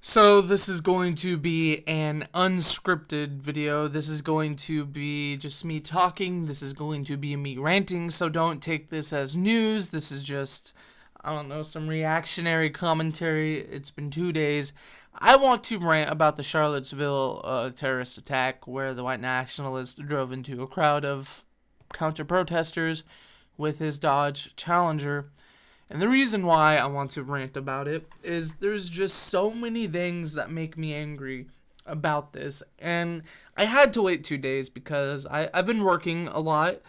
So this is going to be an unscripted video. This is going to be just me talking. This is going to be me ranting, so don't take this as news. This is just, I don't know, some reactionary commentary. It's been 2 days. I want to rant about the Charlottesville terrorist attack where the white nationalist drove into a crowd of counter-protesters with his Dodge Challenger. And the reason why I want to rant about it is there's just so many things that make me angry about this. And I had to wait 2 days because I've been working a lot.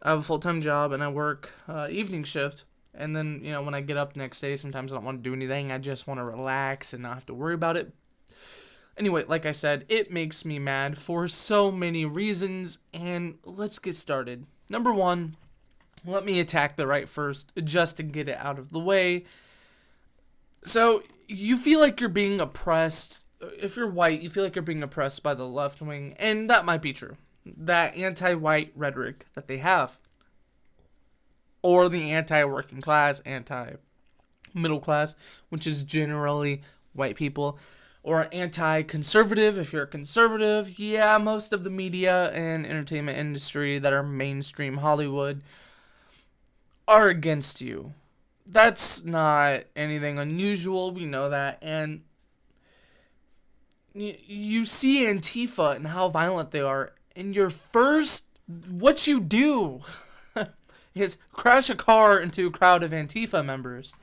I have a full-time job and I work evening shift. And then, when I get up the next day, sometimes I don't want to do anything. I just want to relax and not have to worry about it. Anyway, like I said, it makes me mad for so many reasons. And let's get started. Number one. Let me attack the right first, just to get it out of the way. So, you feel like you're being oppressed. If you're white, you feel like you're being oppressed by the left wing. And that might be true. That anti-white rhetoric that they have. Or the anti-working class, anti-middle class, which is generally white people. Or anti-conservative, if you're a conservative. Yeah, most of the media and entertainment industry that are mainstream Hollywood are against you. That's not anything unusual, we know that, and you see Antifa and how violent they are, and what you do is crash a car into a crowd of Antifa members.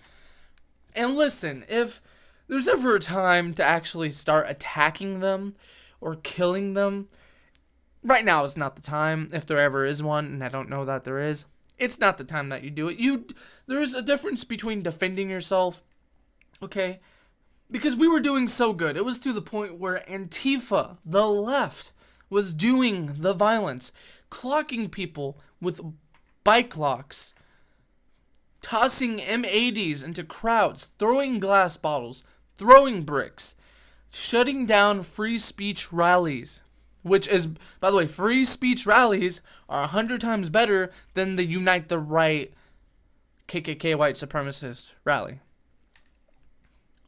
And listen, if there's ever a time to actually start attacking them or killing them, right now is not the time, if there ever is one, and I don't know that there is. It's not the time that you do it. There's a difference between defending yourself, okay? Because we were doing so good. It was to the point where Antifa, the left, was doing the violence, clocking people with bike locks, tossing M80s into crowds, throwing glass bottles, throwing bricks, shutting down free speech rallies. Which is, by the way, free speech rallies are 100 times better than the Unite the Right KKK white supremacist rally.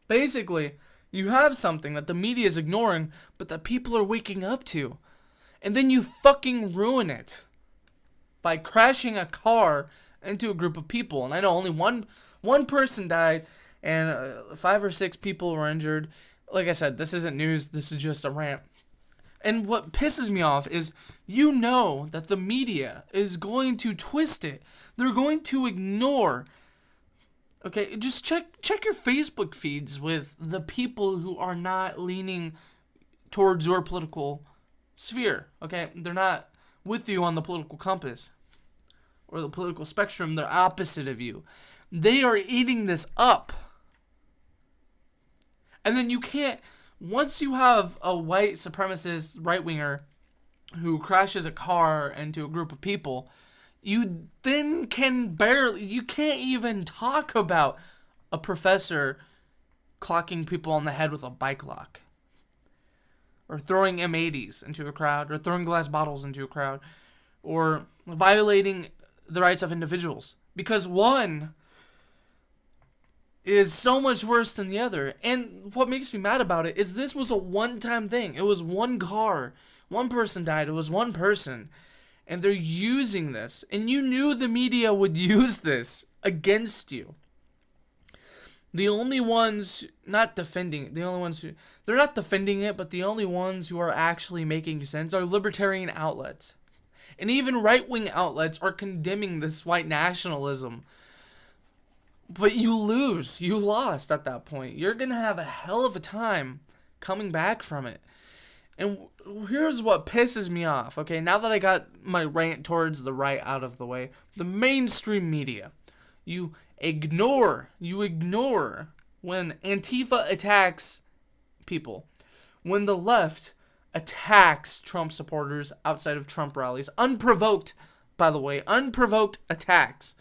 Basically, you have something that the media is ignoring, but that people are waking up to. And then you fucking ruin it by crashing a car into a group of people. And I know only one person died and 5 or 6 people were injured. Like I said, this isn't news. This is just a rant. And what pisses me off is that the media is going to twist it. They're going to ignore. Okay, just check your Facebook feeds with the people who are not leaning towards your political sphere. Okay, they're not with you on the political compass or the political spectrum. They're opposite of you. They are eating this up. And then you can't. Once you have a white supremacist right-winger who crashes a car into a group of people, you then you can't even talk about a professor clocking people on the head with a bike lock. Or throwing M80s into a crowd, or throwing glass bottles into a crowd, or violating the rights of individuals. Because one is so much worse than the other. And what makes me mad about it is this was a one-time thing. It was one car. One person died. It was one person. And they're using this. And you knew the media would use this against you. The only ones not defending it, they're not defending it, but the only ones who are actually making sense are libertarian outlets. And even right-wing outlets are condemning this white nationalism. But you lose. You lost at that point. You're going to have a hell of a time coming back from it. And here's what pisses me off. Okay, now that I got my rant towards the right out of the way, the mainstream media, you ignore when Antifa attacks people. When the left attacks Trump supporters outside of Trump rallies. Unprovoked, by the way. Unprovoked attacks.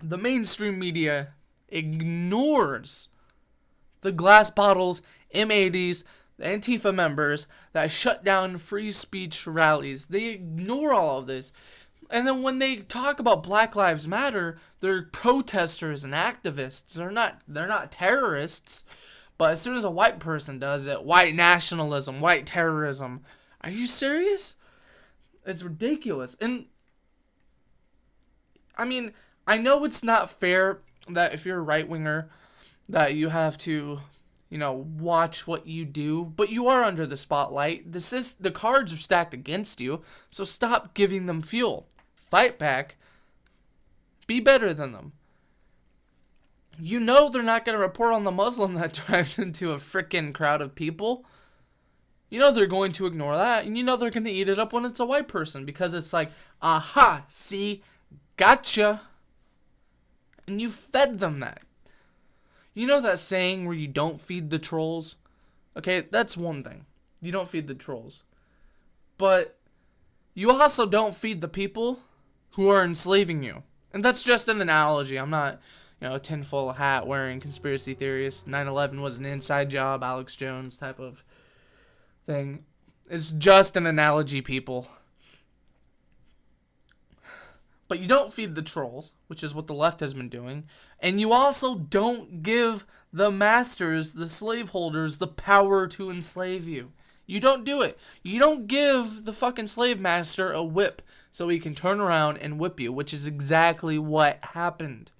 The mainstream media ignores the glass bottles, M80s, the Antifa members that shut down free speech rallies. They ignore all of this. And then when they talk about Black Lives Matter, they're protesters and activists. They're not terrorists. But as soon as a white person does it, white nationalism, white terrorism, are you serious? It's ridiculous. And I mean, I know it's not fair that if you're a right-winger that you have to, watch what you do, but you are under the spotlight. The cards are stacked against you, so stop giving them fuel. Fight back. Be better than them. You know they're not going to report on the Muslim that drives into a frickin' crowd of people. You know they're going to ignore that, and you know they're going to eat it up when it's a white person, because it's like, aha, see, gotcha. And you fed them that. You know that saying where you don't feed the trolls? Okay, that's one thing. You don't feed the trolls. But you also don't feed the people who are enslaving you. And that's just an analogy. I'm not, a tinfoil hat wearing conspiracy theorist. 9/11 was an inside job, Alex Jones type of thing. It's just an analogy, people. But you don't feed the trolls, which is what the left has been doing. And you also don't give the masters, the slaveholders, the power to enslave you. You don't do it. You don't give the fucking slave master a whip so he can turn around and whip you, which is exactly what happened.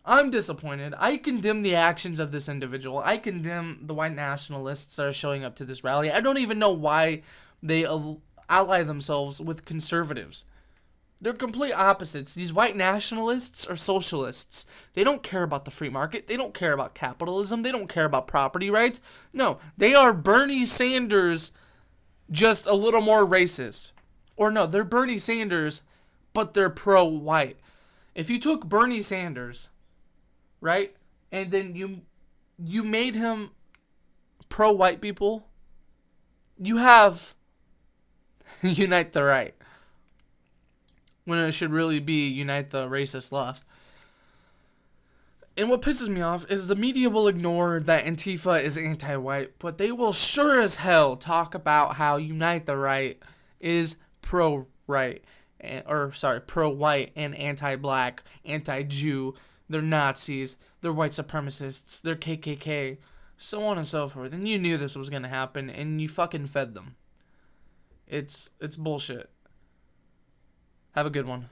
I'm disappointed. I condemn the actions of this individual. I condemn the white nationalists that are showing up to this rally. I don't even know why they ally themselves with conservatives. They're complete opposites. These white nationalists are socialists. They don't care about the free market. They don't care about capitalism. They don't care about property rights. No, they are Bernie Sanders, just a little more racist. Or no, they're Bernie Sanders, but they're pro-white. If you took Bernie Sanders, right, and then you made him pro-white people, you have Unite the Right. When it should really be unite the racist left. And what pisses me off is the media will ignore that Antifa is anti-white, but they will sure as hell talk about how Unite the Right is pro-white and anti-black, anti-Jew, they're Nazis, they're white supremacists, they're KKK, so on and so forth. And you knew this was going to happen, and you fucking fed them. It's bullshit. Have a good one.